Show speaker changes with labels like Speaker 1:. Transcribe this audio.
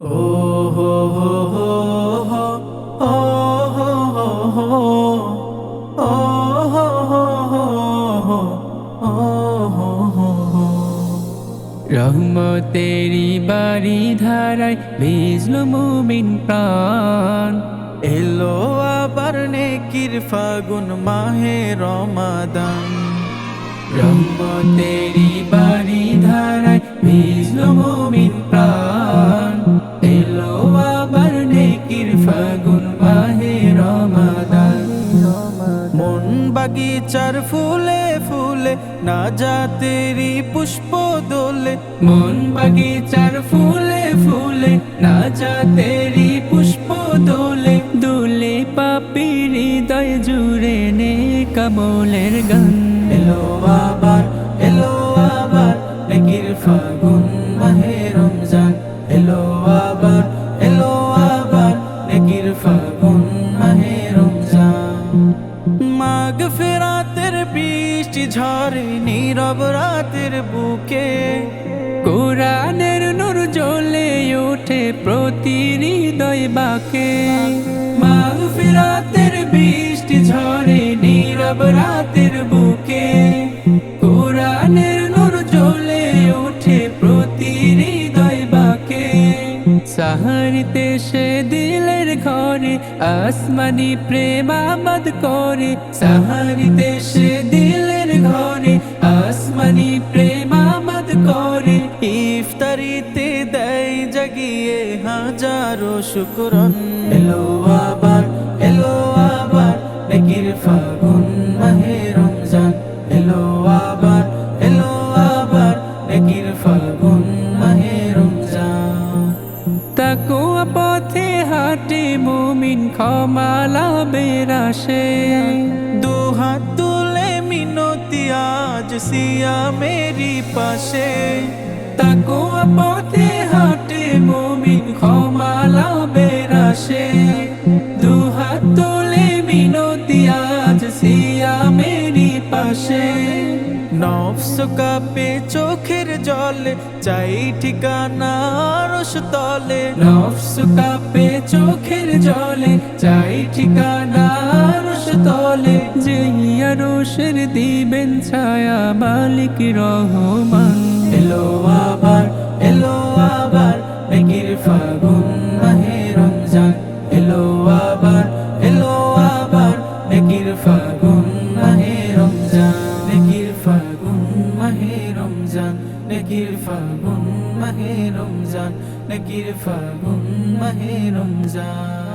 Speaker 1: ও হো হো হো হো, ও হো হো হো, ও হো হো হো হো, ও হো হো হো। রহমতেরি বাড়ি ধারায় ভিজল মুমিন প্রাণ, এলো আবার নেকির ফাগুন মাহে রমাদান। রহমতেরি বাড়ি ধারায় ভিজল মুমিন প্রাণ, এলো আবার নেকির ফাগুন মাহে রমাদান। মন বাগিচার ফুলে ফুলে না জাতেরি পুষ্প দোলে, মন বাগিচার ফুলে ফুলে না জাতেরি পুষ্প দোলে, দোলে পাপির হৃদয় জুড়ে নে কামলের গান। এলো আবার, এলো আবার নেকির ফাগুন মাহে রমজান, এলো আবার, এলো আবার নেকির ফাগুন মাহে রমজান। মাগফিরাতের বৃষ্টি ঝরে নীরব রাতের বুকে, কোরআনের নূর জ্বলে ওঠে প্রতি হৃদয় বাঁকে। মাগফিরাতের বৃষ্টি ঝরে নীরব রাতের বুকে, কোরআনের নূর জ্বলে ওঠে প্রতি হৃদয় বাঁকে। সাহারিতে সে দিলের ঘরে আসমানি প্রেম আমদ করে, সাহারিতে সে দিলের ঘরে আসমানি প্রেম আমদ করে। ইফতারিতে দেয় জাগিয়ে হাজারো শুকরান। এলো আবার, এলো আবার নেকির ফাগুন মাহে রমজান, এলো আবার, এলো আবার নেকির ফাগুন মাহে রমজান। তাকওয়া পথে হাঁটে মুমিন ক্ষমা লাভের আশে, দুহাত তুলে মিনতি আজ সিয়ামেরি পাশে। তাকওয়া পথে হাঁটে মুমিন ক্ষমা লাভের আশে, দুহাত তুলে মিনতি আজ সিয়ামেরি পাশে। নফস কাঁপে চোখের জলে চাই ঠিকানা আরশ তলে, নফস কাঁপে চোখের জলে চাই ঠিকানা আরশ তলে। যেই আরশের দিবেন ছায়া মালিক রহমান। এলো আবার, এলো আবার নেকির ফাগুন মাহে রমজান, এলো আবার, এলো আবার নেকির ফাগুন মাহে রমজান, নেকির ফাগুন মাহে রমজান, নেকির ফাগুন মাহে রমজান, নেকির ফাগুন মাহে রমজান।